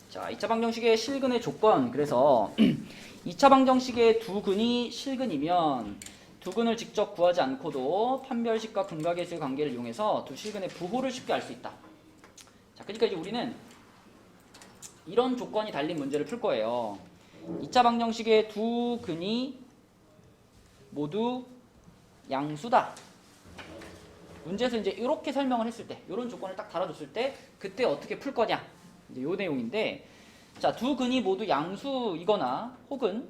자, 2차 방정식의 실근의 조건. 그래서 2차 방정식의 두 근이 실근이면 두 근을 직접 구하지 않고도 판별식과 근각계수의 관계를 이용해서 두 실근의 부호를 쉽게 알 수 있다. 자, 그러니까 이제 우리는 이런 조건이 달린 문제를 풀 거예요. 2차 방정식의 두 근이 모두 양수다. 문제에서 이제 이렇게 설명을 했을 때, 이런 조건을 딱 달아줬을 때, 그때 어떻게 풀 거냐? 이제 요 내용인데, 자, 두 근이 모두 양수이거나 혹은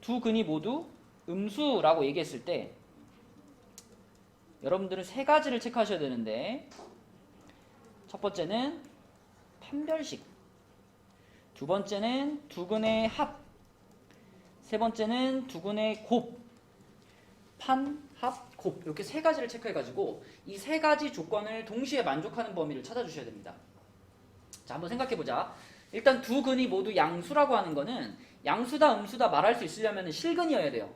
두 근이 모두 음수라고 얘기했을 때, 여러분들은 세 가지를 체크하셔야 되는데, 첫 번째는 판별식, 두 번째는 두 근의 합, 세 번째는 두 근의 곱, 판, 합, 곱 이렇게 세 가지를 체크해가지고 이 세 가지 조건을 동시에 만족하는 범위를 찾아주셔야 됩니다. 자, 한번 생각해보자. 일단 두 근이 모두 양수라고 하는 거는 양수다 음수다 말할 수 있으려면 실근이어야 돼요.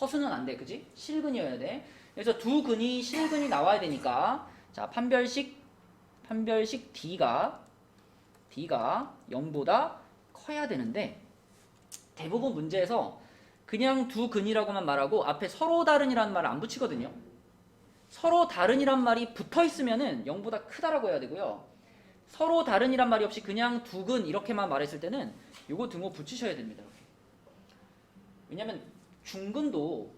허수는 안 돼, 그지? 실근이어야 돼. 그래서 두 근이 실근이 나와야 되니까 자, 판별식 D가 0보다 커야 되는데 대부분 문제에서 그냥 두 근이라고만 말하고 앞에 서로 다른이라는 말을 안 붙이거든요. 서로 다른이란 말이 붙어 있으면은 0보다 크다라고 해야 되고요. 서로 다른이란 말이 없이 그냥 두 근 이렇게만 말했을 때는 요거 등호 붙이셔야 됩니다. 왜냐면 중근도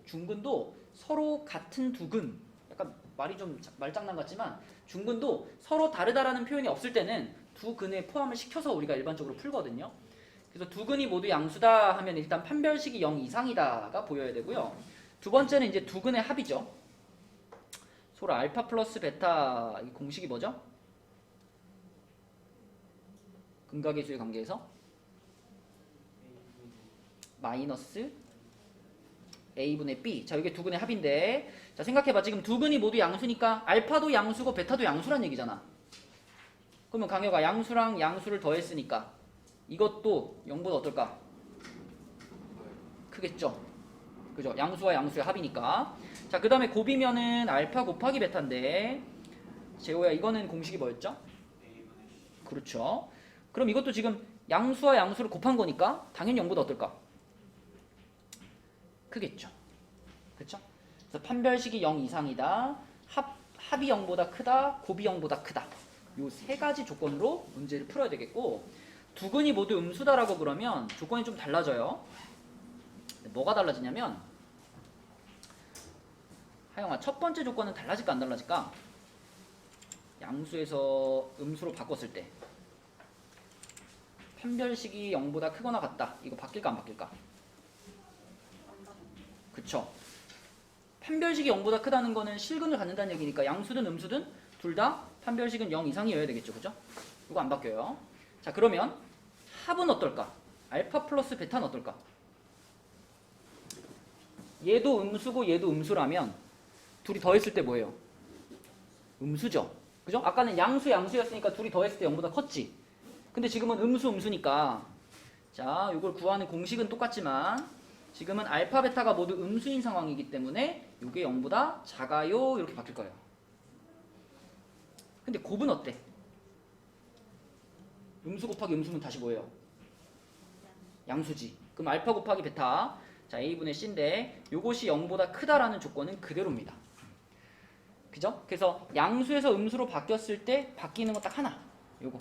서로 같은 두 근, 약간 말이 좀 말장난 같지만 중근도 서로 다르다라는 표현이 없을 때는 두 근에 포함을 시켜서 우리가 일반적으로 풀거든요. 그래서 두 근이 모두 양수다 하면 일단 판별식이 0 이상이다가 보여야 되고요. 두 번째는 이제 두 근의 합이죠. 서로 알파 플러스 베타 이 공식이 뭐죠? 근각계수의 관계에서 마이너스 A분의 B. 자, 이게 두 근의 합인데 자, 생각해봐. 지금 두 근이 모두 양수니까 알파도 양수고 베타도 양수란 얘기잖아. 그러면 강효가 양수랑 양수를 더했으니까 이것도 0보다 어떨까? 크겠죠? 그죠? 양수와 양수의 합이니까. 자, 그 다음에 곱이면은 알파 곱하기 베타인데 재호야 이거는 공식이 뭐였죠? 그렇죠. 그럼 이것도 지금 양수와 양수를 곱한 거니까 당연히 0보다 어떨까? 크겠죠. 그렇죠? 그래서 판별식이 0 이상이다. 합이 0보다 크다. 곱이 0보다 크다. 요 세 가지 조건으로 문제를 풀어야 되겠고 두 근이 모두 음수다라고 그러면 조건이 좀 달라져요. 뭐가 달라지냐면 하영아 첫 번째 조건은 달라질까 안 달라질까? 양수에서 음수로 바꿨을 때 판별식이 0보다 크거나 같다. 이거 바뀔까 안 바뀔까? 그쵸? 판별식이 0보다 크다는 거는 실근을 갖는다는 얘기니까 양수든 음수든 둘 다 판별식은 0 이상이어야 되겠죠. 그죠? 이거 안 바뀌어요. 자, 그러면 합은 어떨까? 알파 플러스 베타는 어떨까? 얘도 음수고 얘도 음수라면 둘이 더했을 때 뭐예요? 음수죠. 그죠? 아까는 양수였으니까 둘이 더했을 때 0보다 컸지. 근데 지금은 음수니까 자, 이걸 구하는 공식은 똑같지만 지금은 알파 베타가 모두 음수인 상황이기 때문에 이게 0보다 작아요 이렇게 바뀔 거예요. 근데 곱은 어때? 음수 곱하기 음수는 다시 뭐예요? 양수지. 그럼 알파 곱하기 베타 자 A분의 C인데 요것이 0보다 크다라는 조건은 그대로입니다. 그죠? 그래서 양수에서 음수로 바뀌었을 때 바뀌는 거 딱 하나 요거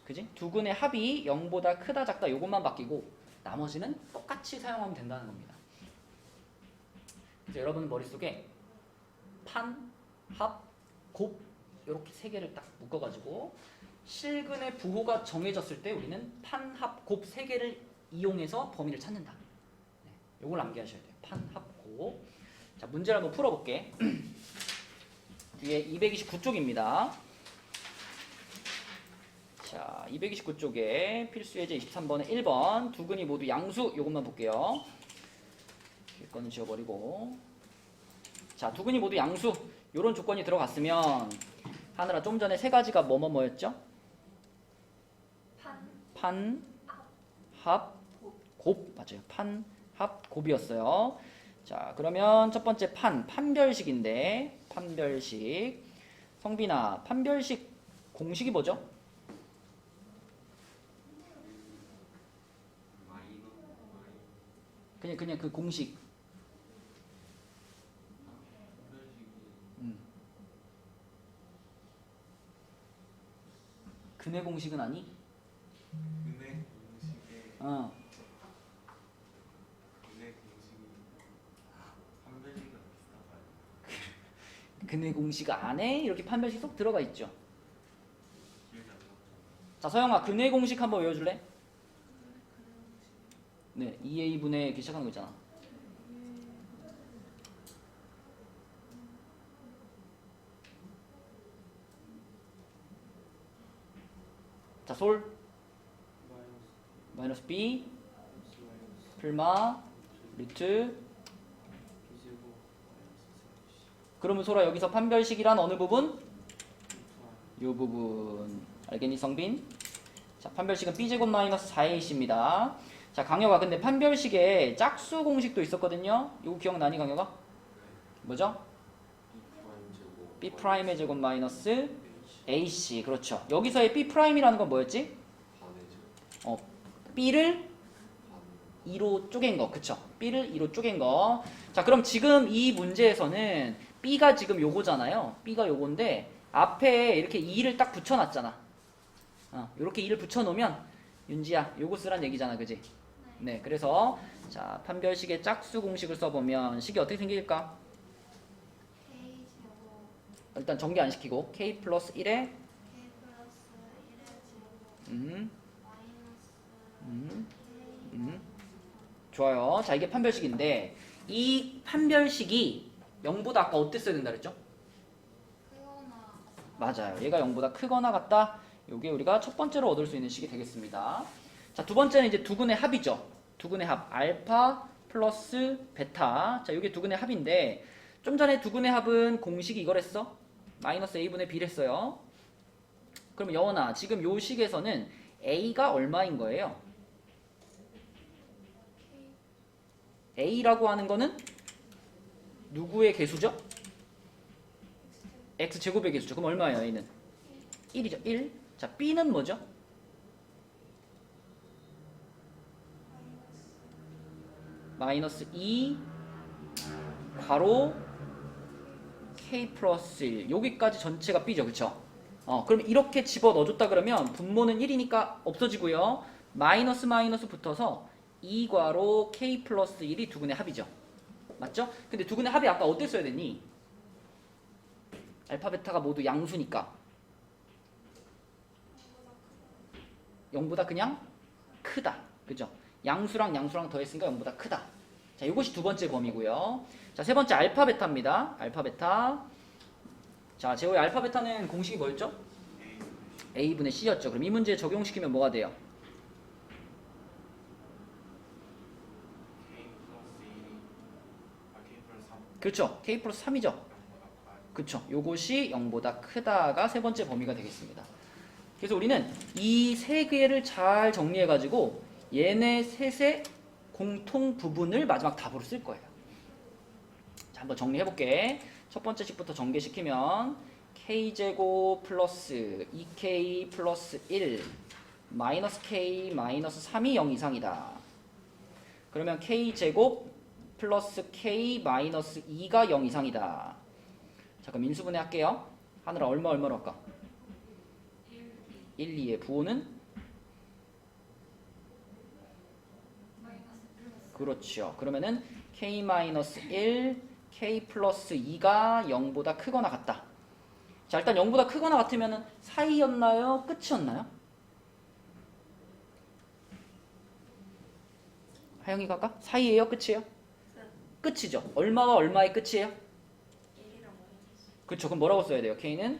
그지? 두 근의 합이 0보다 크다 작다 요것만 바뀌고 나머지는 똑같이 사용하면 된다는 겁니다. 그래서 여러분 머릿속에 판, 합, 곱 이렇게 세 개를 딱 묶어가지고 실근의 부호가 정해졌을 때 우리는 판, 합, 곱 세 개를 이용해서 범위를 찾는다. 네, 요걸 암기하셔야 돼요. 판, 합, 곱. 자, 문제를 한번 풀어볼게. 뒤에 229쪽입니다. 자, 229쪽에 필수 예제 23번에 1번 두 근이 모두 양수 요것만 볼게요. 이거는 지워버리고 자, 두 근이 모두 양수 요런 조건이 들어갔으면 하늘아 좀 전에 세 가지가 뭐였죠? 판, 합, 곱 맞아요. 판, 합, 곱이었어요. 자, 그러면 첫 번째 판별식인데 판별식 성빈아 판별식 공식이 뭐죠? 그냥 그 공식. 근의 공식은 아니? 근의 공식에 어. 근의 공식이 판별식이랑 비슷하다. 근의 공식 안에 이렇게 판별식 쏙 들어가 있죠. 기억이 안 나. 자, 서영아, 근의 공식 한번 외워줄래? 네, 2a분의 이렇게 시작하는 거 있잖아. 자, 솔 마이너스 b 풀마 루트. 그러면 소라 여기서 판별식이란 어느 부분? 요 부분. 알겠니, 성빈? 자, 판별식은 b제곱 마이너스 4ac입니다. 자, 강혁아, 근데 판별식에 짝수 공식도 있었거든요. 이거 기억나니, 강혁아? 뭐죠? b'의 제곱 마이너스 ac. 그렇죠. 여기서의 b'이라는 건 뭐였지? b를 2로 쪼갠 거. 그쵸? b를 2로 쪼갠 거. 자, 그럼 지금 이 문제에서는 b가 지금 요거잖아요. b가 요건데 앞에 이렇게 2를 딱 붙여놨잖아. 이렇게 2를 붙여놓으면 윤지야, 요거 쓰란 얘기잖아. 그지? 네, 그래서 자, 판별식의 짝수 공식을 써보면 식이 어떻게 생길까? 일단 전개 안 시키고 k 플러스 1에 좋아요. 자, 이게 판별식인데 이 판별식이 0보다 아까 어땠어야 된다 그랬죠? 맞아요. 얘가 0보다 크거나 같다. 요게 우리가 첫 번째로 얻을 수 있는 식이 되겠습니다. 자, 두 번째는 이제 두근의 합이죠. 두근의 합. 알파 플러스 베타. 자, 요게 두근의 합인데 좀 전에 두근의 합은 공식이 이거랬어. 마이너스 a분의 b랬어요. 그럼 여원아, 지금 요 식에서는 a가 얼마인 거예요? a라고 하는 거는 누구의 개수죠? x제곱의 개수죠. 그럼 얼마예요, a는? 1이죠. 1. 자, b는 뭐죠? 마이너스 2 괄호 k 플러스 1. 여기까지 전체가 b죠. 그쵸? 그럼 이렇게 집어 넣어줬다 그러면 분모는 1이니까 없어지고요. 마이너스 마이너스 붙어서 2 괄호 k 플러스 1이 두근의 합이죠. 맞죠? 근데 두근의 합이 아까 어땠어야 됐니? 알파 베타가 모두 양수니까 0보다 그냥 크다. 그죠? 양수랑 양수랑 더했으니까 0보다 크다. 자, 이것이 두 번째 범위고요. 자, 세 번째 알파 베타입니다. 알파 베타. 자, 제호의 알파 베타는 공식이 뭐였죠? a분의 c였죠. 그럼 이 문제에 적용시키면 뭐가 돼요? K 플러스 3. 그렇죠. k 플러스 3이죠. 그렇죠. 요것이 0보다 크다가 세 번째 범위가 되겠습니다. 그래서 우리는 이 세 개를 잘 정리해가지고 얘네 셋의 공통 부분을 마지막 답으로 쓸 거예요. 자, 한번 정리해볼게. 첫 번째 식부터 전개시키면 k제곱 플러스 2k 플러스 1 마이너스 k 마이너스 3이 0 이상이다. 그러면 k제곱 플러스 k 마이너스 2가 0 이상이다. 자, 그럼 인수분해 할게요. 하늘아 얼마로 할까? 1, 2의 부호는? 그렇죠. 그러면은 k-1, k 플러스 2가 0보다 크거나 같다. 자, 일단 0보다 크거나 같으면은 사이였나요? 끝이었나요? 하영이가 아까? 사이예요? 끝이에요? 끝이죠. 얼마와 얼마의 끝이에요? 그렇죠. 그럼 뭐라고 써야 돼요? k는?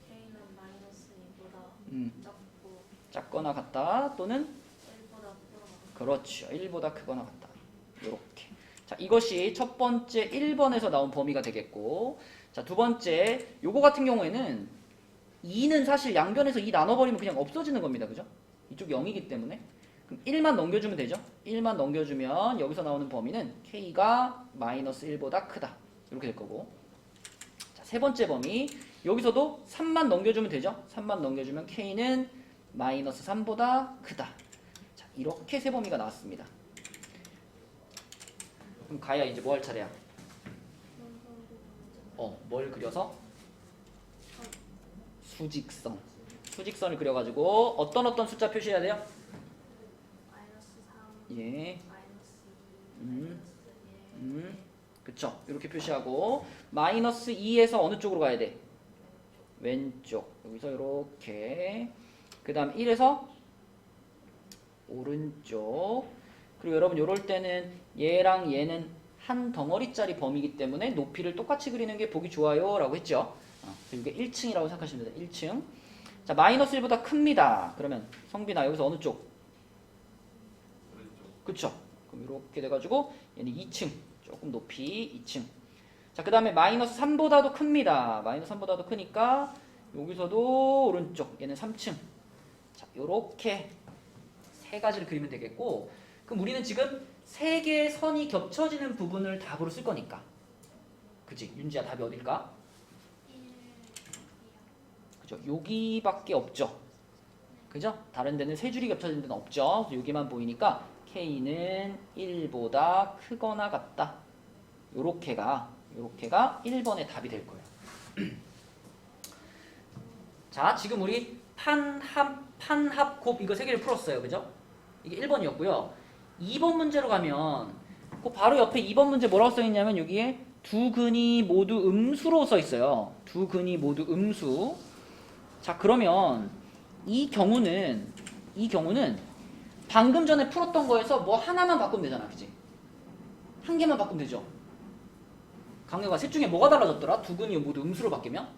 K는 마이너스 2보다 작고 작거나 같다. 또는? 1보다 크거나. 그렇죠. 1보다 크거나 같다. 요렇게. 자, 이것이 첫 번째 1번에서 나온 범위가 되겠고, 자, 두 번째 요거 같은 경우에는 2는 사실 양변에서 2 나눠버리면 그냥 없어지는 겁니다. 그죠? 이쪽이 0이기 때문에. 그럼 1만 넘겨주면 되죠? 1만 넘겨주면 여기서 나오는 범위는 k가 마이너스 1보다 크다. 이렇게 될 거고. 자, 세 번째 범위. 여기서도 3만 넘겨주면 되죠? 3만 넘겨주면 k는 마이너스 3보다 크다. 자, 이렇게 세 범위가 나왔습니다. 그럼 가야 이제 뭐 할 차례야? 뭘 그려서? 수직선. 수직선을 그려가지고 어떤 숫자 표시해야 돼요? -3, 예. -2, -1. 그쵸. 이렇게 표시하고 -2에서 어느 쪽으로 가야 돼? 왼쪽. 여기서 이렇게. 그 다음 1에서 오른쪽. 그리고 여러분 요럴 때는 얘랑 얘는 한 덩어리짜리 범위이기 때문에 높이를 똑같이 그리는 게 보기 좋아요 라고 했죠. 이게 1층이라고 생각하시면 됩니다. 1층. 자, -1보다 큽니다. 그러면 성빈아 여기서 어느 쪽? 오른쪽. 그쵸. 그럼 이렇게 돼가지고 얘는 2층. 조금 높이 2층. 자, 그 다음에 -3보다도 큽니다. -3보다도 크니까 여기서도 오른쪽. 얘는 3층. 자, 요렇게 세 가지를 그리면 되겠고, 그럼 우리는 지금 세 개의 선이 겹쳐지는 부분을 답으로 쓸 거니까. 그치? 윤지야 답이 어딜까? 1, 2요. 그죠? 여기밖에 없죠. 그죠? 다른 데는 세 줄이 겹쳐진 데는 없죠. 그래서 여기만 보이니까 K는 1보다 크거나 같다. 요렇게가 1번의 답이 될 거예요. 자, 지금 우리 판합, 곱 이거 세 개를 풀었어요. 그죠? 이게 1번이었고요. 2번 문제로 가면 그 바로 옆에 2번 문제 뭐라고 써 있냐면 여기에 두 근이 모두 음수로 써 있어요. 두 근이 모두 음수. 자, 그러면 이 경우는 방금 전에 풀었던 거에서 뭐 하나만 바꾸면 되잖아. 그치? 한 개만 바꾸면 되죠. 강렬아, 셋 중에 뭐가 달라졌더라? 두 근이 모두 음수로 바뀌면?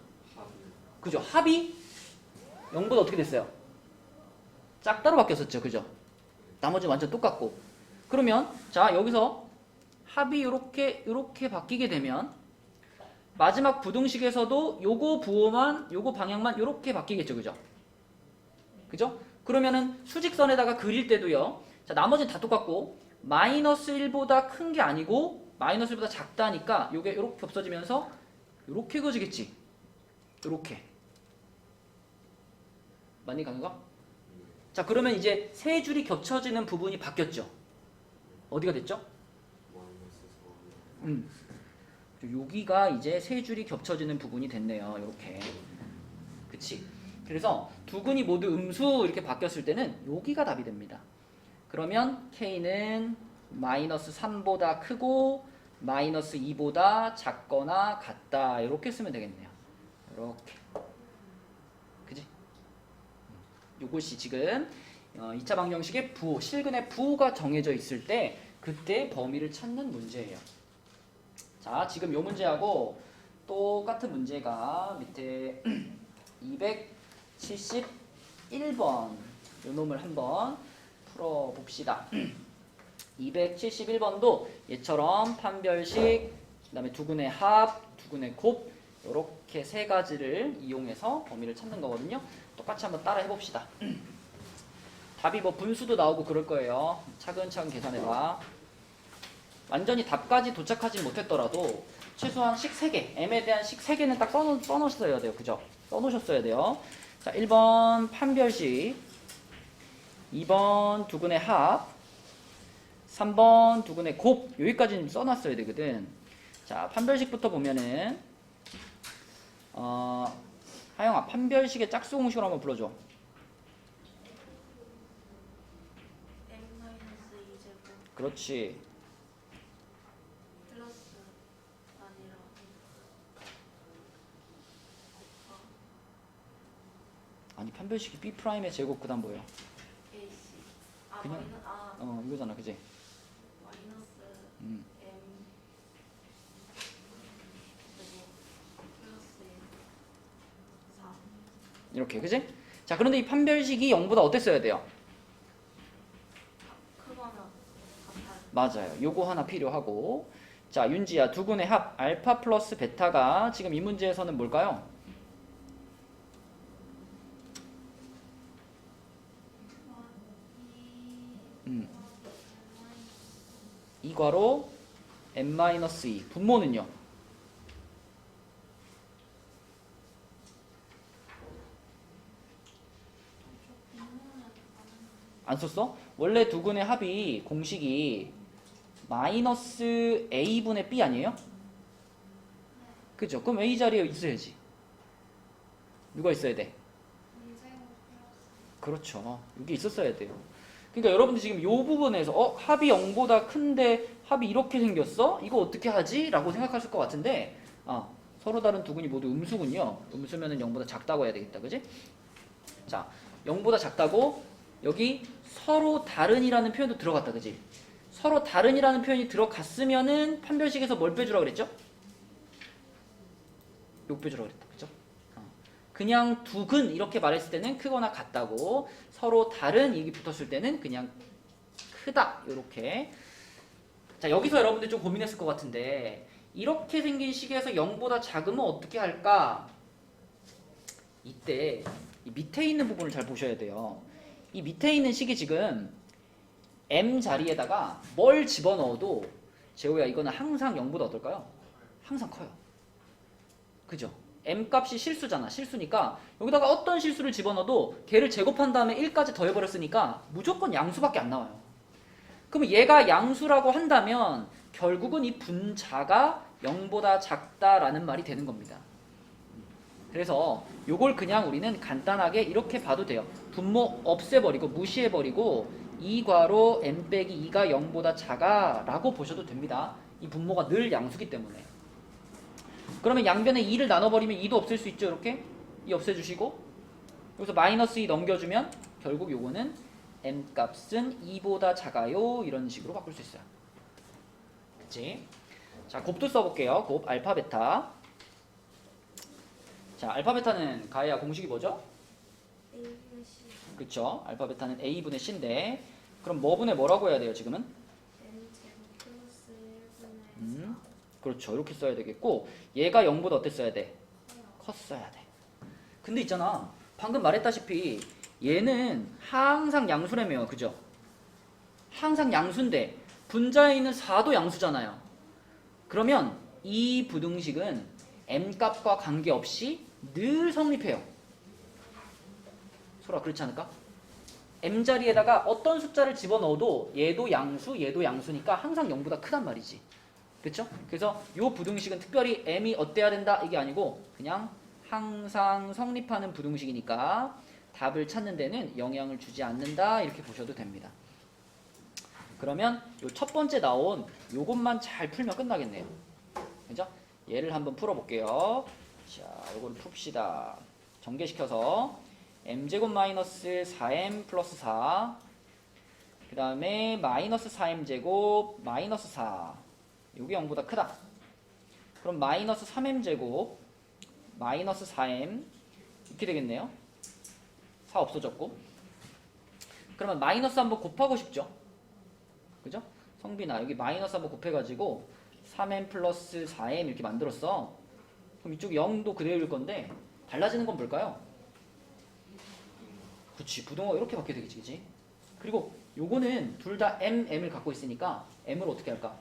그죠? 합이 0보다 어떻게 됐어요? 짝다로 바뀌었었죠. 그죠? 나머지 완전 똑같고. 그러면 자, 여기서 합이 요렇게 바뀌게 되면 마지막 부등식에서도 요거 부호만 요거 방향만 요렇게 바뀌겠죠. 그죠? 그죠? 그러면은 수직선에다가 그릴 때도요. 자, 나머지는 다 똑같고 -1보다 큰 게 아니고 -1보다 작다니까 요게 요렇게 없어지면서 요렇게 그어지겠지. 요렇게. 맞니, 강유가? 자, 그러면 이제 세 줄이 겹쳐지는 부분이 바뀌었죠. 어디가 됐죠? 여기가 이제 세 줄이 겹쳐지는 부분이 됐네요. 이렇게. 그치? 그래서 두 근이 모두 음수 이렇게 바뀌었을 때는 여기가 답이 됩니다. 그러면 K는 -3보다 크고 -2보다 작거나 같다. 이렇게 쓰면 되겠네요. 이렇게. 그지? 요것이 지금 2차 방정식의 부호, 실근의 부호가 정해져 있을 때 그때 범위를 찾는 문제예요. 자, 지금 요 문제하고 똑같은 문제가 밑에 271번 요 놈을 한번 풀어봅시다. 271번도 얘처럼 판별식, 그 다음에 두근의 합, 두근의 곱 이렇게 세 가지를 이용해서 범위를 찾는 거거든요. 똑같이 한번 따라 해봅시다. 답이 뭐 분수도 나오고 그럴 거예요. 차근차근 계산해봐. 완전히 답까지 도착하지 못했더라도 최소한 식 3개, m에 대한 식 3개는 딱 써놓으셔야 돼요. 그죠? 써놓으셨어야 돼요. 자, 1번 판별식, 2번 두근의 합, 3번 두근의 곱. 여기까지는 써놨어야 되거든. 자, 판별식부터 보면은 하영아, 판별식의 짝수 공식을 한번 불러줘. n-2제곱 그렇지. 플러스 아니라 아니, 판별식이 B'의 제곱 그다음 뭐예요? AC 그냥- 이거잖아. 그지? 마이너스 음. m 제곱 플러스 4 이렇게. 그지? 자, 그런데 이 판별식이 0보다 어땠어야 돼요? 크거나 같아요. 맞아요. 요거 하나 필요하고. 자, 윤지야, 두근의 합 알파 플러스 베타가 지금 이 문제에서는 뭘까요? 이괄호 n-2. 분모는요? 안 썼어? 원래 두근의 합이 공식이 마이너스 a분의 b 아니에요? 그죠? 그럼 a 자리에 있어야지. 누가 있어야 돼? 그렇죠. 여기 있었어야 돼요. 그러니까 여러분들 지금 이 부분에서 합이 0보다 큰데 합이 이렇게 생겼어? 이거 어떻게 하지? 라고 생각하실 것 같은데 서로 다른 두근이 모두 음수군요. 음수면은 0보다 작다고 해야 되겠다. 그지? 자, 0보다 작다고 여기 서로 다른이라는 표현도 들어갔다. 그지? 서로 다른이라는 표현이 들어갔으면은 판별식에서 뭘 빼주라 그랬죠? 욕 빼주라 그랬다. 그죠? 그냥 두근 이렇게 말했을 때는 크거나 같다고, 서로 다른 이게 붙었을 때는 그냥 크다 이렇게. 자, 여기서 여러분들 좀 고민했을 것 같은데 이렇게 생긴 식에서 0보다 작으면 어떻게 할까? 이때 이 밑에 있는 부분을 잘 보셔야 돼요. 이 밑에 있는 식이 지금 m 자리에다가 뭘 집어넣어도 재호야 이거는 항상 0보다 어떨까요? 항상 커요. 그죠? m 값이 실수잖아. 실수니까 여기다가 어떤 실수를 집어넣어도 걔를 제곱한 다음에 1까지 더해버렸으니까 무조건 양수밖에 안 나와요. 그럼 얘가 양수라고 한다면 결국은 이 분자가 0보다 작다라는 말이 되는 겁니다. 그래서 요걸 그냥 우리는 간단하게 이렇게 봐도 돼요. 분모 없애버리고 무시해버리고 2괄호 m 빼기 2가 0보다 작아 라고 보셔도 됩니다. 이 분모가 늘 양수기 때문에. 그러면 양변에 2를 나눠버리면 2도 없앨 수 있죠. 이렇게 2 없애주시고 여기서 마이너스 2 넘겨주면 결국 요거는 m 값은 2보다 작아요 이런 식으로 바꿀 수 있어요. 그치? 자, 곱도 써볼게요. 곱 알파 베타. 자, 알파 베타는 가해야 공식이 뭐죠? A분의 C 그쵸? 알파 베타는 a분의 c인데 그럼 뭐분의 뭐라고 해야 돼요 지금은? N 제곱 플러스 1분의 4 그렇죠. 이렇게 써야 되겠고 얘가 0보다 어땠어야 돼? 컸어야 돼. 근데 있잖아. 방금 말했다시피 얘는 항상 양수라며요. 그죠? 항상 양수인데 분자에 있는 4도 양수잖아요. 그러면 이 부등식은 m값과 관계없이 늘 성립해요. 소라 그렇지 않을까? m자리에다가 어떤 숫자를 집어넣어도 얘도 양수, 얘도 양수니까 항상 0보다 크단 말이지. 그렇죠? 그래서 이 부등식은 특별히 m이 어때야 된다 이게 아니고 그냥 항상 성립하는 부등식이니까 답을 찾는 데는 영향을 주지 않는다 이렇게 보셔도 됩니다. 그러면 요 첫 번째 나온 요것만 잘 풀면 끝나겠네요. 그죠? 얘를 한번 풀어볼게요. 자, 요거를 풉시다. 전개시켜서 m제곱 마이너스 4m 플러스 4, 그 다음에 마이너스 4m제곱 마이너스 4, 요게 0보다 크다. 그럼 마이너스 3m제곱 마이너스 4m 이렇게 되겠네요. 4 없어졌고. 그러면 마이너스 한번 곱하고 싶죠. 그죠? 성빈아 여기 마이너스 한번 곱해가지고 3m 플러스 4m 이렇게 만들었어. 그럼 이쪽 0도 그대로일 건데 달라지는 건 뭘까요? 그치, 부등호가 이렇게 바뀌게 되겠지. 그치? 그리고 요거는 둘 다 m을 갖고 있으니까 m을 어떻게 할까?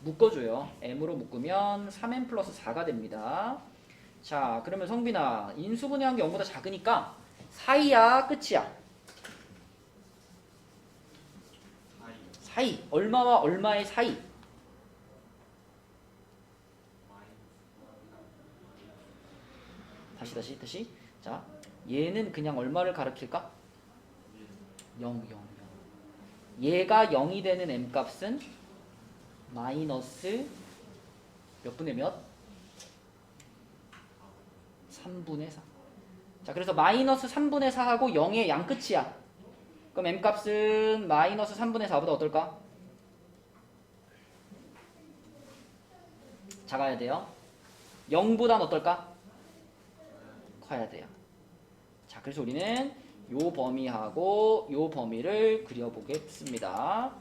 묶어줘요. m으로 묶으면 3m 플러스 4가 됩니다. 자, 그러면 성빈아 인수분해한 게 0보다 작으니까 사이야 끝이야? 사이. 얼마와 얼마의 사이? 다시. 자, 얘는 그냥 얼마를 가리킬까? 0. 얘가 0이 되는 m값은 마이너스 몇 분의 몇? 3분의 4. 자, 그래서 마이너스 3분의 4하고 0의 양끝이야. 그럼 m값은 마이너스 3분의 4보다 어떨까? 작아야 돼요. 0보단 어떨까? 커야 돼요. 자, 그래서 우리는 요 범위하고 요 범위를 그려보겠습니다.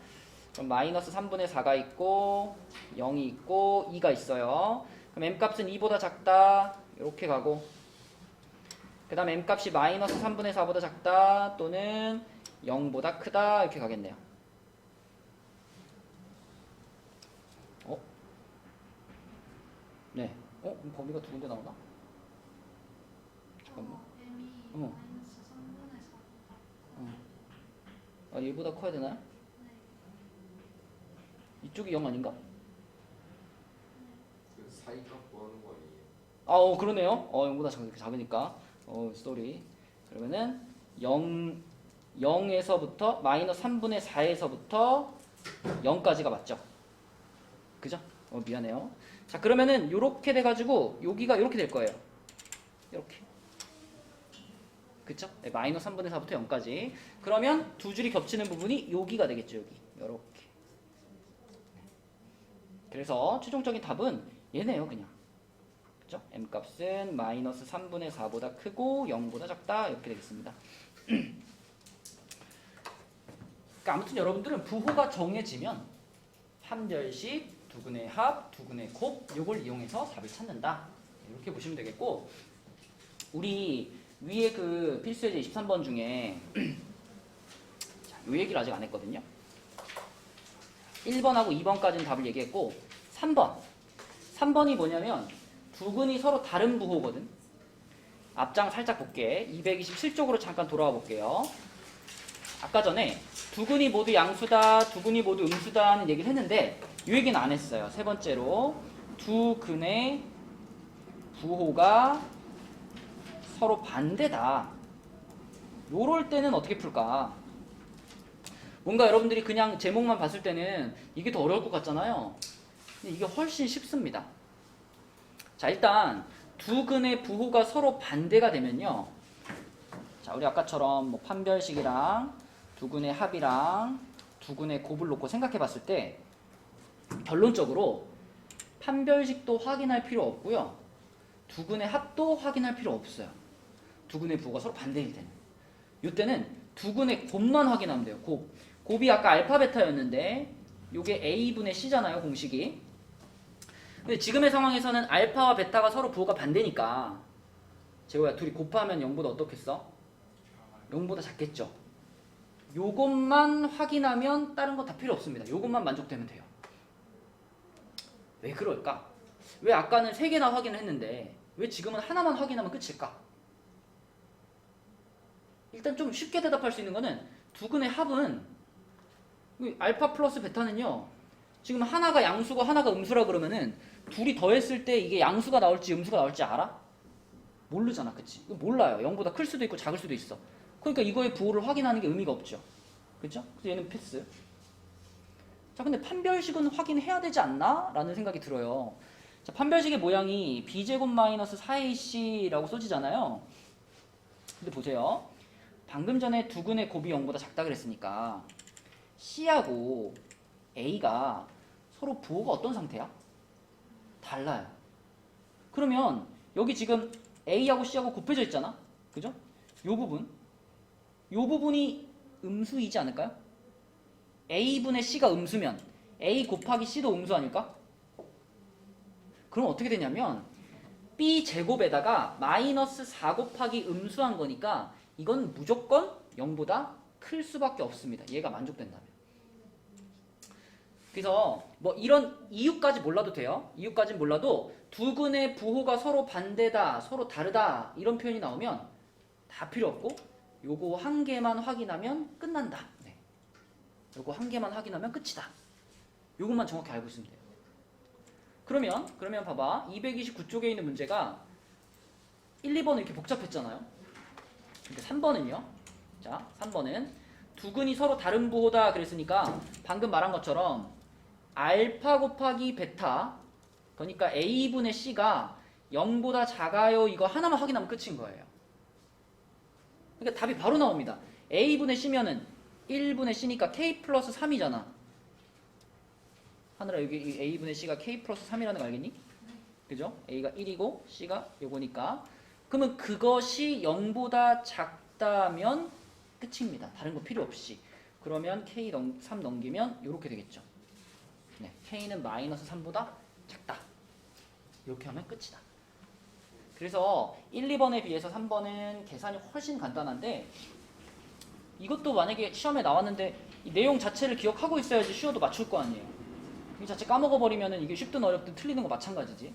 그럼 마이너스 3분의 4가 있고 0이 있고 2가 있어요. 그럼 m값은 2보다 작다 이렇게 가고, 그 다음 m값이 마이너스 3분의 4보다 작다 또는 0보다 크다 이렇게 가겠네요. 네. 그럼 범위가 두 군데 나오나? 잠깐만. M이 어. 마이너스 3분의 4보다 얘보다 커야 되나요? 네. 이쪽이 0 아닌가? 그 사이값 구하는 거 아니에요? 그러네요. 0보다 작으니까. 쏘리. 그러면은 0에서부터 마이너스 3분의 4에서부터 0까지가 맞죠? 그죠? 미안해요. 자, 그러면은 요렇게 돼가지고 여기가 요렇게 될 거예요. 이렇게. 그쵸? 네, 마이너스 3분의 4부터 0까지. 그러면 두 줄이 겹치는 부분이 여기가 되겠죠, 여기. 요렇게. 그래서 최종적인 답은 얘네요, 그냥. 그죠? m 값은 마이너스 3분의 4보다 크고 0보다 작다 이렇게 되겠습니다. 그러니까 아무튼 여러분들은 부호가 정해지면 판별식, 두근의 합, 두근의 곱 요걸 이용해서 답을 찾는다. 이렇게 보시면 되겠고, 우리 위에 그 필수예제 23번 중에 자, 요 얘기를 아직 안 했거든요. 1번하고 2번까지는 답을 얘기했고 3번이 뭐냐면 두근이 서로 다른 부호거든. 앞장 살짝 볼게. 227쪽으로 잠깐 돌아와 볼게요. 아까 전에 두근이 모두 양수다, 두근이 모두 음수다는 얘기를 했는데 이 얘기는 안 했어요. 세 번째로 두근의 부호가 서로 반대다. 요럴 때는 어떻게 풀까? 뭔가 여러분들이 그냥 제목만 봤을 때는 이게 더 어려울 것 같잖아요. 근데 이게 훨씬 쉽습니다. 자, 일단 두근의 부호가 서로 반대가 되면요. 자, 우리 아까처럼 뭐 판별식이랑 두근의 합이랑 두근의 곱을 놓고 생각해 봤을 때 결론적으로 판별식도 확인할 필요 없고요. 두근의 합도 확인할 필요 없어요. 두근의 부호가 서로 반대일 때는. 이때는 두근의 곱만 확인하면 돼요. 곱이 아까 알파 베타였는데 요게 a분의 c잖아요, 공식이. 근데 지금의 상황에서는 알파와 베타가 서로 부호가 반대니까 재호야, 둘이 곱하면 0보다 어떻겠어? 0보다 작겠죠. 요것만 확인하면 다른 거 다 필요 없습니다. 요것만 만족되면 돼요. 왜 그럴까? 왜 아까는 3개나 확인을 했는데 왜 지금은 하나만 확인하면 끝일까? 일단 좀 쉽게 대답할 수 있는 거는 두근의 합은 알파 플러스 베타는요, 지금 하나가 양수고 하나가 음수라 그러면은 둘이 더했을 때 이게 양수가 나올지 음수가 나올지 알아? 모르잖아, 그치? 이거 몰라요. 0보다 클 수도 있고 작을 수도 있어. 그러니까 이거의 부호를 확인하는 게 의미가 없죠. 그죠? 그래서 얘는 패스. 자, 근데 판별식은 확인해야 되지 않나? 라는 생각이 들어요. 자, 판별식의 모양이 b제곱 마이너스 4ac라고 써지잖아요. 근데 보세요. 방금 전에 두근의 곱이 0보다 작다 그랬으니까 c하고 a가 서로 부호가 어떤 상태야? 달라요. 그러면 여기 지금 a하고 c하고 곱해져 있잖아. 그죠? 요 부분이 음수이지 않을까요? a분의 c가 음수면 a 곱하기 c도 음수 아닐까? 그럼 어떻게 되냐면 b제곱에다가 마이너스 4 곱하기 음수한 거니까 이건 무조건 0보다 클 수밖에 없습니다. 얘가 만족된다면. 그래서 뭐 이런 이유까지 몰라도 돼요. 이유까지는 몰라도 두근의 부호가 서로 반대다, 서로 다르다 이런 표현이 나오면 다 필요 없고 요거 한 개만 확인하면 끝난다. 네. 요거 한 개만 확인하면 끝이다. 요것만 정확히 알고 있으면 돼요. 그러면 봐봐. 229쪽에 있는 문제가 1, 2번은 이렇게 복잡했잖아요. 근데 3번은요. 자, 3번은 두근이 서로 다른 부호다 그랬으니까 방금 말한 것처럼 알파 곱하기 베타, 그러니까 a분의 c가 0보다 작아요 이거 하나만 확인하면 끝인 거예요. 그러니까 답이 바로 나옵니다. a분의 c면은 1분의 c니까 k 플러스 3이잖아. 하늘아, 여기 a분의 c가 k 플러스 3이라는 거 알겠니? 그죠? a가 1이고 c가 요거니까. 그러면 그것이 0보다 작다면 끝입니다. 다른 거 필요 없이. 그러면 k 3 넘기면 이렇게 되겠죠. 네, k는 마이너스 3보다 작다. 이렇게 하면 끝이다. 그래서 1, 2번에 비해서 3번은 계산이 훨씬 간단한데 이것도 만약에 시험에 나왔는데 이 내용 자체를 기억하고 있어야지 쉬워도 맞출 거 아니에요. 이 자체 까먹어버리면 이게 쉽든 어렵든 틀리는 거 마찬가지지.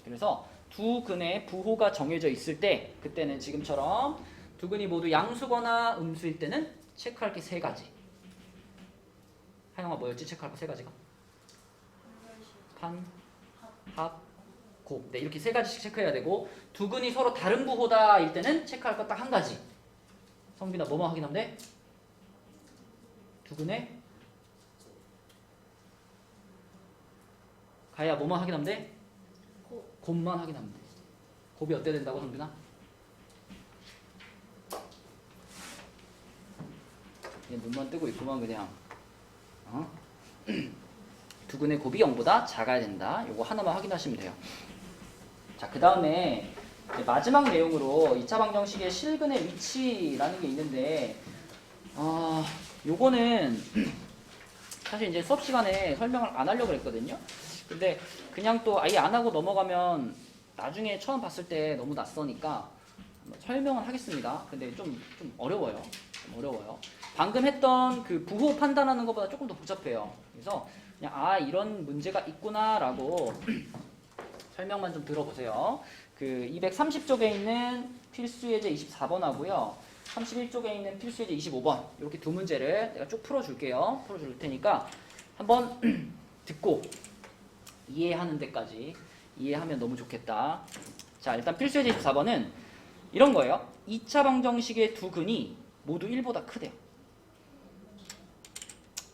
그래서 두 근의 부호가 정해져 있을 때 그때는 지금처럼 두 근이 모두 양수거나 음수일 때는 체크할 게 세 가지. 하영아 뭐였지? 체크할 거 세 가지가? 판, 합, 곱. 네, 이렇게 세 가지씩 체크해야 되고 두 근이 서로 다른 부호다일 때는 체크할 거 딱 한 가지. 성빈아 뭐만 확인하면 돼? 두 근에 가야 뭐만 확인하면 돼? 곱. 곱만 확인하면 돼. 곱이 어때야 된다고 성빈아? 얘 눈만 뜨고 있구만 그냥. 어? 두 근의 곱이 0보다 작아야 된다. 요거 하나만 확인하시면 돼요. 자, 그 다음에 마지막 내용으로 2차 방정식의 실근의 위치라는 게 있는데 요거는 사실 이제 수업 시간에 설명을 안 하려고 그랬거든요. 근데 그냥 또 아예 안 하고 넘어가면 나중에 처음 봤을 때 너무 낯서니까 설명은 하겠습니다. 근데 좀 어려워요. 좀 어려워요. 방금 했던 그 부호 판단하는 것보다 조금 더 복잡해요. 그래서 그냥 이런 문제가 있구나라고 설명만 좀 들어보세요. 그 230쪽에 있는 필수 예제 24번 하고요. 31쪽에 있는 필수 예제 25번 이렇게 두 문제를 내가 쭉 풀어줄게요. 풀어줄 테니까 한번 듣고 이해하는 데까지 이해하면 너무 좋겠다. 자, 일단 필수 예제 24번은 이런 거예요. 2차 방정식의 두 근이 모두 1보다 크대요.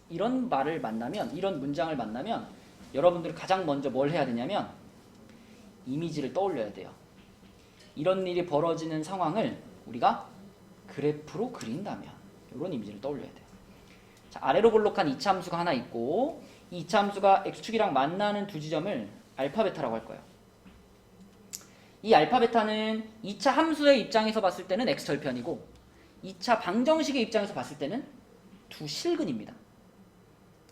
이런 말을 만나면, 이런 문장을 만나면 여러분들은 가장 먼저 뭘 해야 되냐면 이미지를 떠올려야 돼요. 이런 일이 벌어지는 상황을 우리가 그래프로 그린다면 이런 이미지를 떠올려야 돼요. 자, 아래로 볼록한 2차 함수가 하나 있고 이 2차 함수가 x축이랑 만나는 두 지점을 알파 베타라고 할 거예요. 이 알파 베타는 2차 함수의 입장에서 봤을 때는 x절편이고 2차 방정식의 입장에서 봤을 때는 두 실근입니다.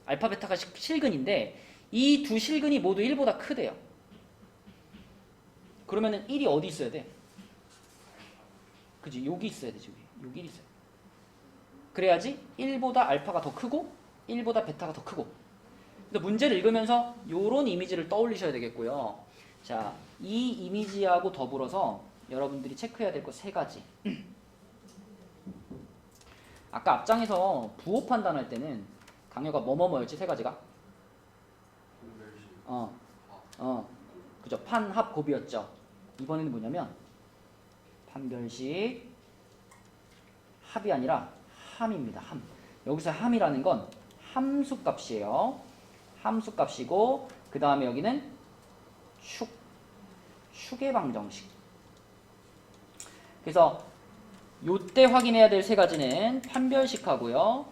알파 베타가 실근인데 이 두 실근이 모두 1보다 크대요. 그러면은 1이 어디 있어야 돼? 그지? 여기 있어야 되지. 여기 1 있어야 돼. 그래야지 1보다 알파가 더 크고 1보다 베타가 더 크고. 근데 문제를 읽으면서 요런 이미지를 떠올리셔야 되겠고요. 자, 이 이미지하고 더불어서 여러분들이 체크해야 될 거 세 가지. 아까 앞장에서 부호 판단할 때는 강요가 뭐였지? 세 가지가? 그죠? 판, 합, 곱이었죠. 이번에는 뭐냐면 판별식 합이 아니라 함입니다. 함. 여기서 함이라는 건 함수값이에요. 함수값이고 그 다음에 여기는 축의 방정식. 그래서 요때 확인해야 될 세 가지는 판별식하고요,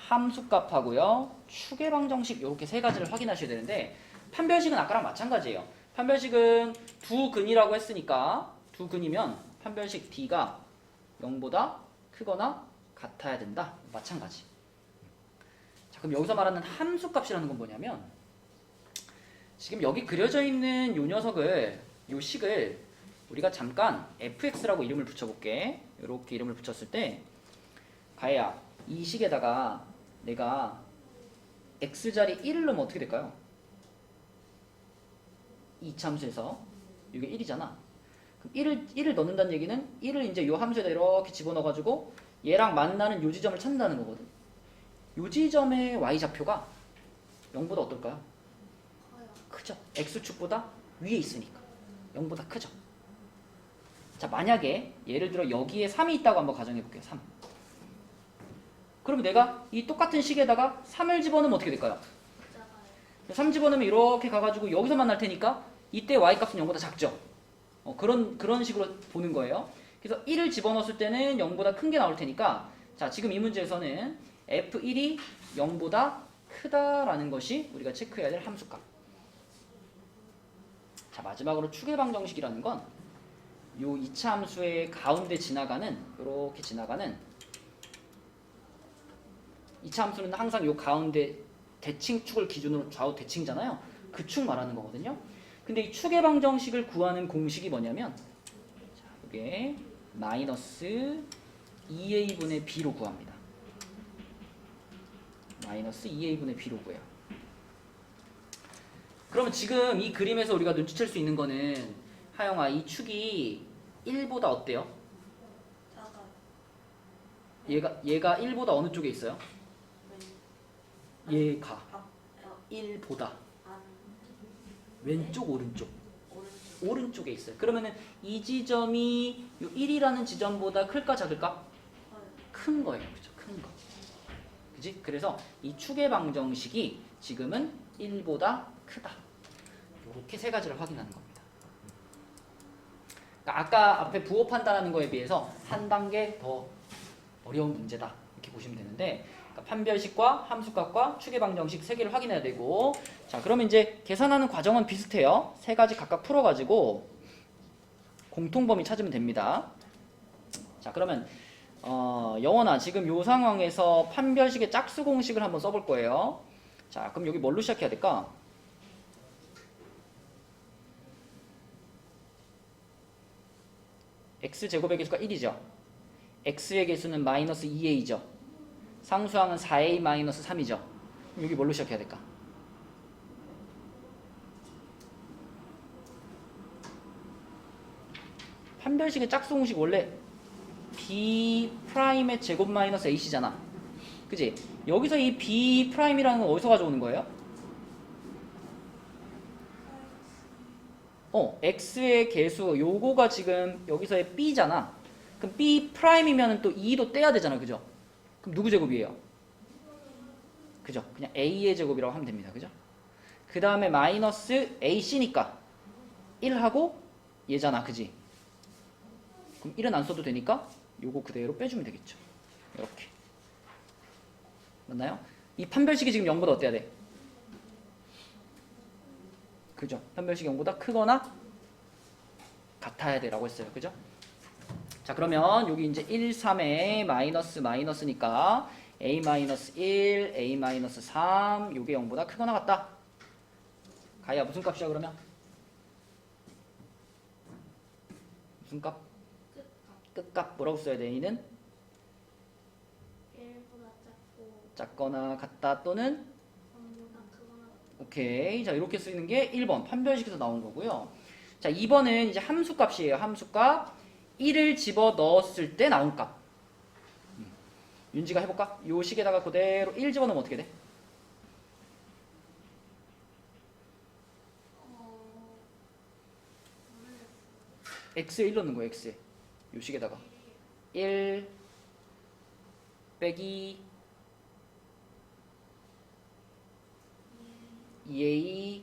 함수값하고요, 축의 방정식 이렇게 세 가지를 확인하셔야 되는데 판별식은 아까랑 마찬가지예요. 판별식은 두 근이라고 했으니까 두 근이면 판별식 D가 0보다 크거나 같아야 된다. 마찬가지. 자, 그럼 여기서 말하는 함수값이라는 건 뭐냐면 지금 여기 그려져 있는 요 녀석을, 요 식을 우리가 잠깐 fx라고 이름을 붙여볼게. 이렇게 이름을 붙였을 때 가야 이 식에다가 내가 x자리 1을 넣으면 어떻게 될까요? 이 참수에서 이게 1이잖아. 그럼 1을 넣는다는 얘기는 1을 이제 요 함수에다 이렇게 집어넣어가지고 얘랑 만나는 요 지점을 찾는다는 거거든. 요 지점의 y좌표가 0보다 어떨까요? 커요. 크죠. x축보다 위에 있으니까 0보다 크죠. 자, 만약에 예를 들어 여기에 3이 있다고 한번 가정해볼게요. 3. 그러면 내가 이 똑같은 식에다가 3을 집어넣으면 어떻게 될까요? 작아요. 3 집어넣으면 이렇게 가가지고 여기서 만날 테니까 이때 y값은 0보다 작죠. 그런 식으로 보는 거예요. 그래서 1을 집어넣었을 때는 0보다 큰 게 나올 테니까 자, 지금 이 문제에서는 f1이 0보다 크다라는 것이 우리가 체크해야 될 함수값. 자, 마지막으로 축의 방정식이라는 건 요 2차 함수의 가운데 지나가는, 이렇게 지나가는 2차 함수는 항상 요 가운데 대칭축을 기준으로 좌우 대칭이잖아요. 그 축 말하는 거거든요. 근데 이 축의 방정식을 구하는 공식이 뭐냐면 자, 이게 마이너스 2a분의 b로 구합니다. 마이너스 2a분의 b로 구해요. 그러면 지금 이 그림에서 우리가 눈치챌 수 있는 거는 하영아, 이 축이 1보다 어때요? 작아요. 얘가 1보다 어느 쪽에 있어요? 얘가 앞, 1보다 안, 왼쪽 오른쪽? 오른쪽. 오른쪽에 있어요. 그러면은 이 지점이 이 1이라는 지점보다 클까 작을까? 큰 거예요. 그죠? 큰 거. 그지? 그래서 이 추계 방정식이 지금은 1보다 크다. 이렇게 세 가지를 확인하는 겁니다. 그러니까 아까 앞에 부호 판단하는 거에 비해서 한 단계 더 어려운 문제다. 이렇게 보시면 되는데 그러니까 판별식과 함수값과 추계 방정식 세 개를 확인해야 되고 자, 그러면 이제 계산하는 과정은 비슷해요. 세 가지 각각 풀어 가지고 공통범위 찾으면 됩니다. 자, 그러면 영원아 지금 요 상황에서 판별식의 짝수 공식을 한번 써볼 거예요. 자, 그럼 여기 뭘로 시작해야 될까? x제곱의 개수가 1이죠. x의 개수는 마이너스 2a죠. 상수항은 4a 마이너스 3이죠. 그럼 여기 뭘로 시작해야 될까? 판별식의 짝수 공식 원래 b'의 제곱 마이너스 ac잖아. 그지? 여기서 이 b'이라는 건 어디서 가져오는 거예요? x의 개수 요거가 지금 여기서의 b잖아. 그럼 b'이면 또 2도 떼야 되잖아. 그죠? 그럼 누구 제곱이에요? 그죠? 그냥 a의 제곱이라고 하면 됩니다. 그죠? 그 다음에 마이너스 ac니까 1하고 얘잖아. 그지? 그럼 1은 안 써도 되니까 요거 그대로 빼주면 되겠죠. 이렇게. 맞나요? 이 판별식이 지금 0보다 어때야 돼? 그죠? 판별식이 0보다 크거나 같아야 돼라고 했어요. 그죠? 자, 그러면 여기 이제 1, 3에 마이너스니까 a-1, a-3 요게 0보다 크거나 같다. 가희야 무슨 값이야 그러면? 무슨 값? 끝값 뭐라고 써야 돼? a는? 1보다 작고 작거나 같다 또는 3보다 크거나 오케이. 자, 이렇게 쓰이는 게 1번 판별식에서 나온 거고요. 자, 2번은 이제 함수값이에요. 함수값 1을 집어 넣었을 때 나온 값. 윤지가 해볼까? 요 식에다가 그대로 1 집어넣으면 어떻게 돼? x에 1 넣는 거예요. x에. 요 식에다가 1 빼기 2a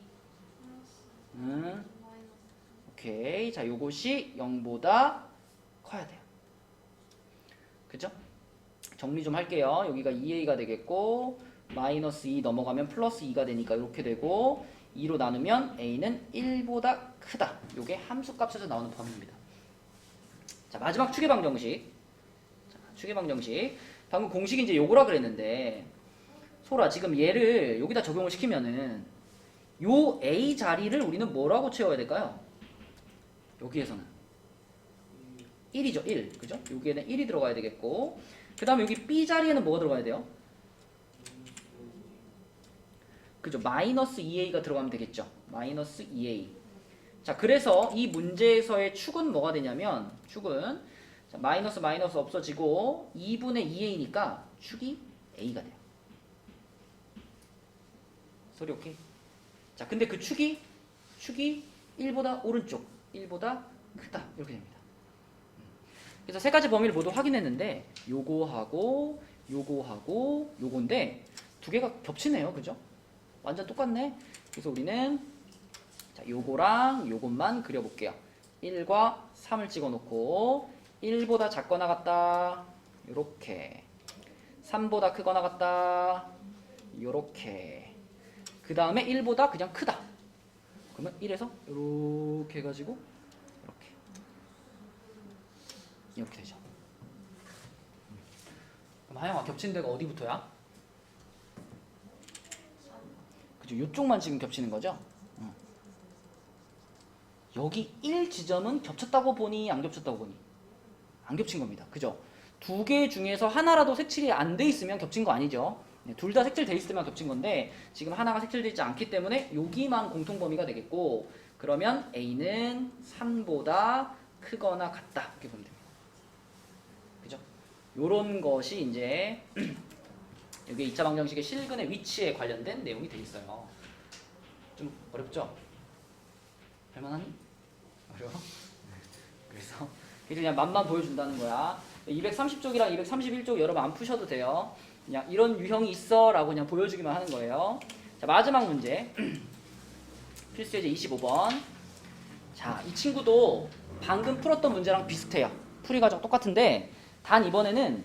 오케이. 자, 요것이 0보다 커야 돼요. 그죠? 정리 좀 할게요. 여기가 2a가 되겠고 마이너스 2 넘어가면 플러스 2가 되니까 이렇게 되고 2로 나누면 a는 1보다 크다. 요게 함수값에서 나오는 범위입니다. 자, 마지막 추계방정식. 자, 추계방정식. 방금 공식이 이제 요거라 그랬는데 소라 지금 얘를 여기다 적용을 시키면은 요 a 자리를 우리는 뭐라고 채워야 될까요? 여기에서는 1이죠. 1. 그죠? 여기에는 1이 들어가야 되겠고 그 다음에 여기 b 자리에는 뭐가 들어가야 돼요? 그죠? 마이너스 2a가 들어가면 되겠죠. 마이너스 2a. 자, 그래서 이 문제에서의 축은 뭐가 되냐면 축은 자, 마이너스 없어지고 2분의 2a니까 축이 a가 돼요. 소리 오케이? 자, 근데 그 축이 1보다 오른쪽, 1보다 크다. 이렇게 됩니다. 그래서 세 가지 범위를 모두 확인했는데 요거하고 요건데 두 개가 겹치네요. 그죠? 완전 똑같네. 그래서 우리는 자, 요거랑 요것만 그려볼게요. 1과 3을 찍어놓고 1보다 작거나 같다. 요렇게 3보다 크거나 같다. 요렇게 그 다음에 1보다 그냥 크다. 그러면 1에서 요렇게 해가지고 이렇게 되죠. 그럼 하영아 겹치는 데가 어디부터야? 그죠? 요쪽만 지금 겹치는 거죠? 여기 1 지점은 겹쳤다고 보니 안 겹쳤다고 보니? 안 겹친 겁니다. 그죠? 두 개 중에서 하나라도 색칠이 안 돼 있으면 겹친 거 아니죠? 둘 다 색칠돼 있으면 겹친 건데 지금 하나가 색칠되어 있지 않기 때문에 여기만 공통범위가 되겠고 그러면 A는 3보다 크거나 같다. 이렇게 보면 됩니다. 그죠? 요런 것이 이제 여기 2차 방정식의 실근의 위치에 관련된 내용이 돼 있어요. 좀 어렵죠? 할만하니? 어려워? 그래서 그냥 맛만 보여준다는 거야. 230쪽이랑 231쪽 여러분 안 푸셔도 돼요. 그냥 이런 유형이 있어 라고 그냥 보여주기만 하는 거예요. 자, 마지막 문제. 필수 예제 25번. 자, 이 친구도 방금 풀었던 문제랑 비슷해요. 풀이 과정 똑같은데 단 이번에는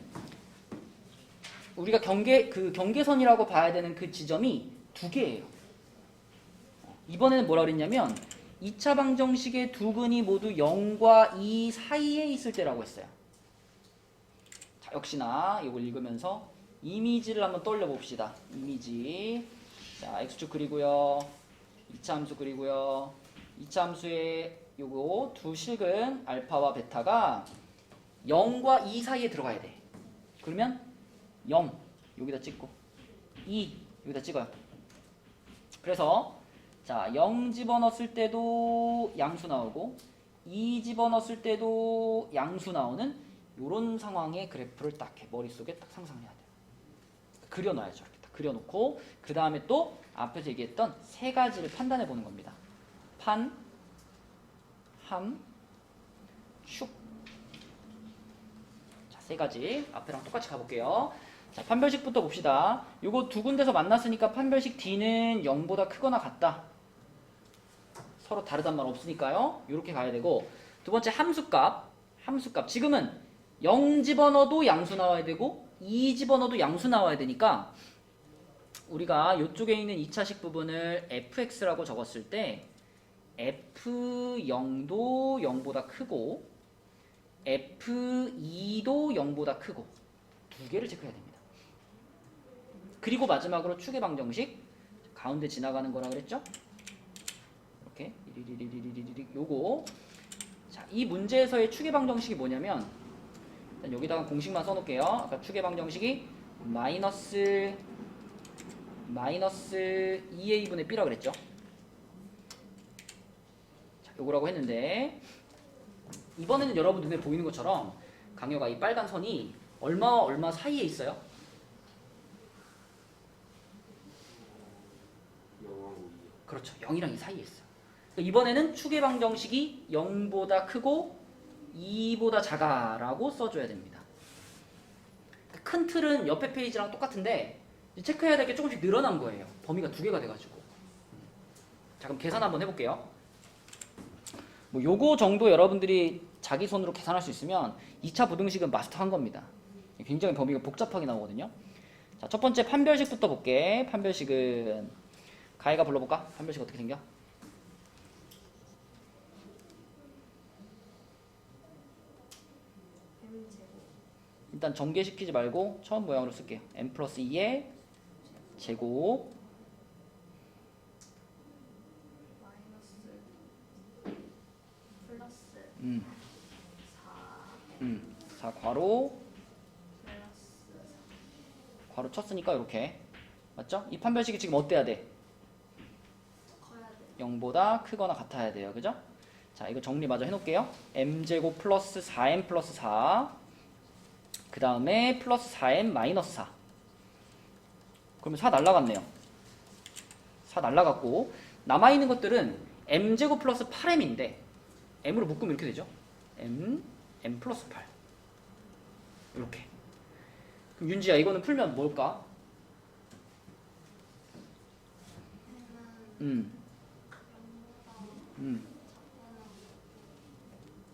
우리가 경계선이라고 봐야 되는 그 지점이 두 개예요. 이번에는 뭐라 그랬냐면 2차 방정식의 두 근이 모두 0과 2 사이에 있을 때라고 했어요. 자, 역시나 이걸 읽으면서 이미지를 한번 떠올려 봅시다. 이미지. 자, x축 그리고요. 2차 함수 그리고요. 2차 함수의 요거 두 실근 알파와 베타가 0과 2 사이에 들어가야 돼. 그러면 0 여기다 찍고 2 여기다 찍어요. 그래서 자, 0 집어넣었을 때도 양수 나오고 2 집어넣었을 때도 양수 나오는 요런 상황의 그래프를 딱 머릿속에 딱 상상해야 돼요. 그려놔야죠. 이렇게 딱 그려놓고 그 다음에 또 앞에서 얘기했던 세 가지를 판단해 보는 겁니다. 판, 함, 축. 자, 세 가지 앞에랑 똑같이 가볼게요. 자, 판별식부터 봅시다. 요거 두 군데서 만났으니까 판별식 D는 0보다 크거나 같다. 서로 다르단 말 없으니까요. 이렇게 가야 되고 두 번째 함수값. 지금은 0 집어넣어도 양수 나와야 되고 2 집어넣어도 양수 나와야 되니까 우리가 이쪽에 있는 2차식 부분을 fx라고 적었을 때 f0도 0보다 크고 f2도 0보다 크고 두 개를 체크해야 됩니다. 그리고 마지막으로 축의 방정식 가운데 지나가는 거라 그랬죠? 이렇게 요거 자, 이 문제에서의 축의 방정식이 뭐냐면 일단 여기다가 공식만 써놓을게요. 아까 축의 방정식이 마이너스 2a분의 b라 그랬죠? 자, 요거라고 했는데 이번에는 여러분 눈에 보이는 것처럼 강요가 이 빨간 선이 얼마와 얼마 사이에 있어요? 0하고 2. 그렇죠. 0이랑 2 사이에 있어요. 그러니까 이번에는 축의 방정식이 0보다 크고 2보다 작아라고 써줘야 됩니다. 큰 틀은 옆에 페이지랑 똑같은데 체크해야 될 게 조금씩 늘어난 거예요. 범위가 두 개가 돼가지고. 자, 그럼 계산 한번 해볼게요. 뭐 요거 정도 여러분들이 자기 손으로 계산할 수 있으면 2차 부등식은 마스터한 겁니다. 굉장히 범위가 복잡하게 나오거든요. 자, 첫 번째 판별식부터 볼게. 판별식은 가희가 불러볼까? 판별식 어떻게 생겨? 일단 전개시키지 말고 처음 모양으로 쓸게요. m 플러스 2의 제곱 마이너스 플러스 4 괄호 플러스 괄호 쳤으니까 이렇게 맞죠? 이 판별식이 지금 어때야 돼? 커야 돼. 0보다 크거나 같아야 돼요. 그죠? 자, 이거 정리 마저 해놓을게요. m제곱 플러스 4m 플러스 4 그 다음에 플러스 4m 마이너스 4 그러면 4 날라갔네요. 4 날라갔고 남아있는 것들은 m제곱 플러스 8m인데 m으로 묶으면 이렇게 되죠. m 플러스 8 이렇게. 그럼 윤지야 이거는 풀면 뭘까?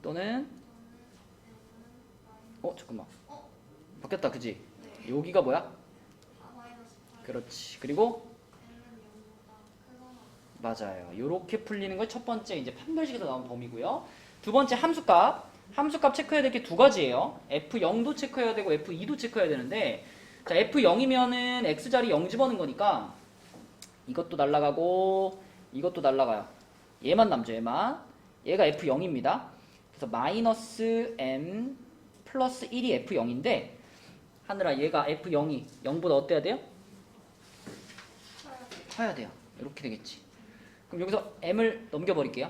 또는 잠깐만 바뀌었다 그지? 네. 여기가 뭐야? 마이너스 8. 그렇지. 그리고 n은 0보다 크거나 맞아요. 요렇게 풀리는 걸 첫 번째 이제 판별식에서 나온 범위고요. 두 번째 함수값 체크해야 될 게 두 가지예요. f0도 체크해야 되고 f2도 체크해야 되는데 자, f0이면은 x자리 0 집어넣은 거니까 이것도 날라가고 이것도 날라가요. 얘만 남죠. 얘가 f0입니다. 그래서 마이너스 m 플러스 1이 f0인데 하늘아 얘가 f0이 0보다 어때야 돼요? 커야 돼요. 이렇게 되겠지. 그럼 여기서 m을 넘겨버릴게요.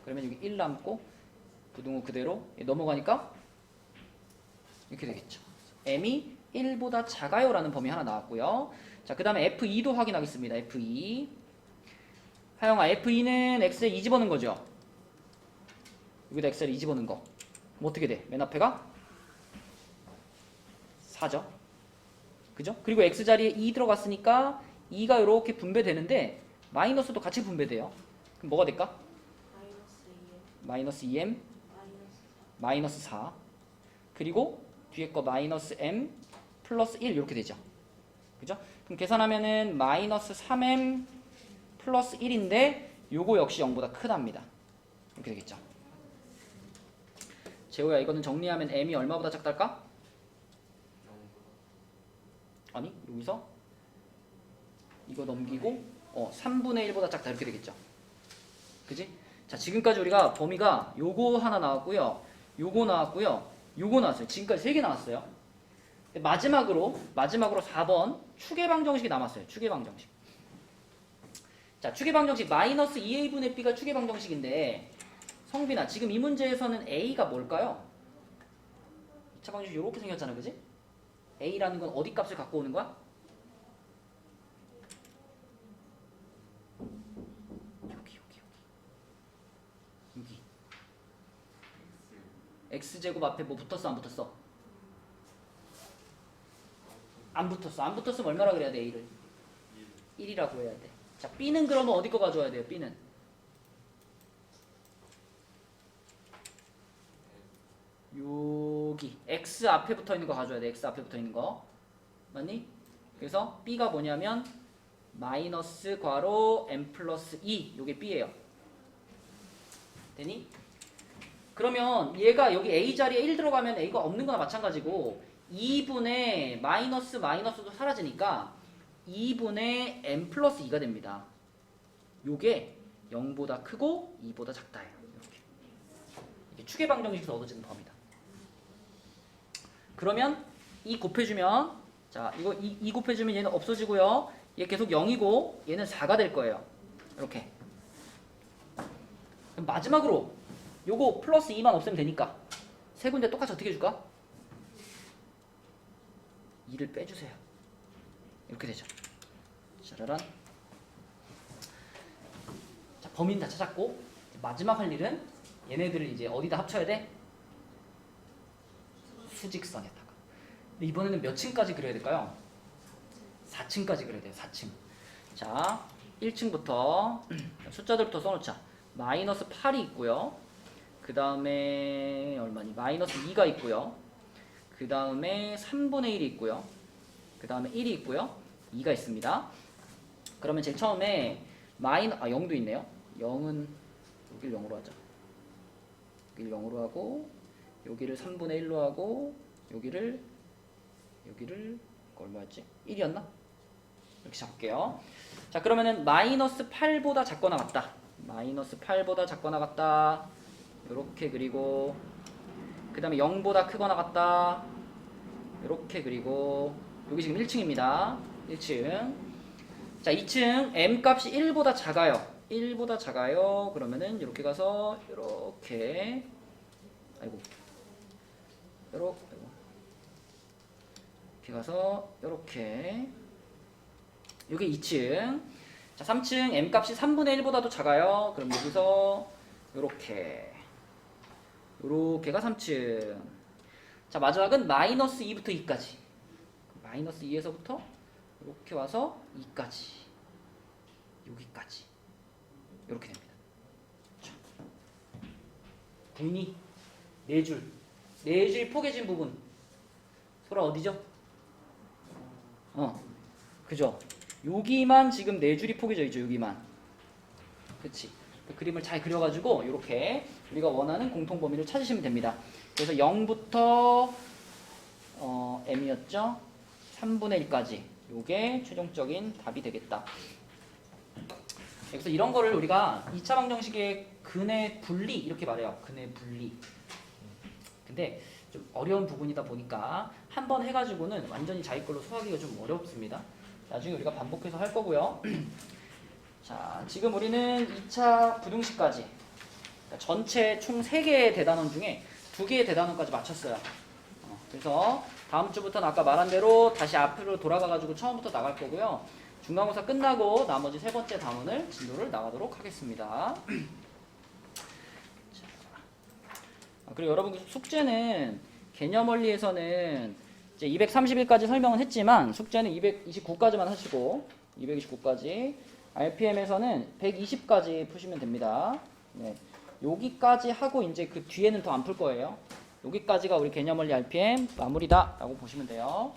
그러면 여기 1 남고 부등호 그대로 넘어가니까 이렇게 되겠죠. m이 1보다 작아요라는 범위 하나 나왔고요. 자, 그 다음에 f2도 확인하겠습니다. f2. 하영아, f2는 x에 2 집어넣은 거죠? 여기다 x를 2 집어넣은 거. 그럼 어떻게 돼? 맨 앞에가 4죠. 그죠? 그리고 x 자리에 2 들어갔으니까 2가 이렇게 분배되는데 마이너스도 같이 분배돼요. 그럼 뭐가 될까? 마이너스 2m 마이너스 2m 마이너스 4 그리고 뒤에 거 마이너스 m 플러스 1 이렇게 되죠. 그죠? 그럼 계산하면은 마이너스 3m 플러스 1인데 요거 역시 0보다 크답니다. 이렇게 되겠죠. 재호야, 이거는 정리하면 m이 얼마보다 작달까? 아니, 여기서 이거 넘기고 3분의 1보다 작다 이렇게 되겠죠. 그지? 자, 지금까지 우리가 범위가 요거 하나 나왔고요. 요거 나왔고요. 요거 나왔어요. 지금까지 3개 나왔어요. 마지막으로 4번 추계방정식이 남았어요. 추계방정식. 자, 추계방정식 마이너스 2a분의 b가 추계방정식인데 성빈아, 지금 이 문제에서는 a가 뭘까요? 2차 방정식 이렇게 생겼잖아. 그지? a라는 건 어디 값을 갖고 오는 거야? 여기 x제곱 앞에 뭐 붙었어? 안 붙었어? 안 붙었어. 안 붙었으면 얼마라 그래야 돼? a를 1이라고 해야 돼. 자, b는 그러면 어디 거 가져와야 돼요? b는 여기 x 앞에 붙어 있는 거 가져야 돼. x 앞에 붙어 있는 거 맞니? 그래서 b가 뭐냐면 마이너스 괄호 m 플러스 2 요게 b예요. 되니? 그러면 얘가 여기 a 자리에 1 들어가면 a가 없는 거나 마찬가지고 2분의 마이너스도 사라지니까 2분의 m 플러스 2가 됩니다. 요게 0보다 크고 2보다 작다예요. 이렇게. 이게 추계방정식에서 얻어지는 범위다. 그러면 2 곱해주면 자, 이거 2 곱해주면 얘는 없어지고요. 얘 계속 0이고 얘는 4가 될 거예요. 이렇게. 그럼 마지막으로 요거 플러스 2만 없애면 되니까 세 군데 똑같이 어떻게 해줄까? 2를 빼주세요. 이렇게 되죠. 짜라란. 자, 범위는 다 찾았고 마지막 할 일은 얘네들을 이제 어디다 합쳐야 돼? 수직선에다가. 근데 이번에는 몇 층까지 그려야 될까요? 4층까지 그려야 돼요. 4층. 자, 1층부터 숫자들부터 써놓자. 마이너스 8이 있고요. 그 다음에 얼마니? 마이너스 2가 있고요. 그 다음에 3분의 1이 있고요. 그 다음에 1이 있고요. 2가 있습니다. 그러면 제일 처음에 0도 있네요. 0은 여기를 0으로 하자. 여기를 0으로 하고 여기를 3분의 1로 하고 여기를 얼마였지? 1이었나? 이렇게 잡을게요. 자, 그러면은 마이너스 8보다 작거나 같다. 마이너스 8보다 작거나 같다. 요렇게 그리고 그 다음에 0보다 크거나 같다. 요렇게 그리고 여기 지금 1층입니다. 1층. 자, 2층 m 값이 1보다 작아요. 1보다 작아요. 그러면은 이렇게 가서 이렇게 이렇게 가서 이렇게 요게 2층. 자, 3층 m 값이 3분의 1보다도 작아요. 그럼 여기서 요렇게가 3층. 자, 마지막은 마이너스 2부터 2까지. 마이너스 2에서부터 이렇게 와서 2까지. 여기까지. 이렇게 됩니다. 자, 보이니? 4줄. 4줄 포개진 부분. 소라 어디죠? 그죠? 여기만 지금 4줄이 포개져 있죠. 여기만. 그치? 그 그림을 잘 그려가지고 이렇게 우리가 원하는 공통범위를 찾으시면 됩니다. 그래서 0부터 m이었죠? 3분의 1까지. 요게 최종적인 답이 되겠다. 그래서 이런 거를 우리가 2차 방정식의 근의 분리 이렇게 말해요. 근의 분리. 근데 좀 어려운 부분이다 보니까 한 번 해가지고는 완전히 자기 걸로 소화하기가 좀 어렵습니다. 나중에 우리가 반복해서 할 거고요. 자, 지금 우리는 2차 부등식까지 그러니까 전체 총 3개의 대단원 중에 2개의 대단원까지 맞췄어요. 그래서 다음 주부터는 아까 말한 대로 다시 앞으로 돌아가가지고 처음부터 나갈 거고요. 중간고사 끝나고 나머지 세 번째 단원을 진도를 나가도록 하겠습니다. 자, 그리고 여러분 숙제는 개념 원리에서는 이제 230일까지 설명은 했지만 숙제는 229까지만 하시고 229까지 RPM에서는 120까지 푸시면 됩니다. 네. 여기까지 하고 이제 그 뒤에는 더 안 풀 거예요. 여기까지가 우리 개념 원리 RPM 마무리다 라고 보시면 돼요.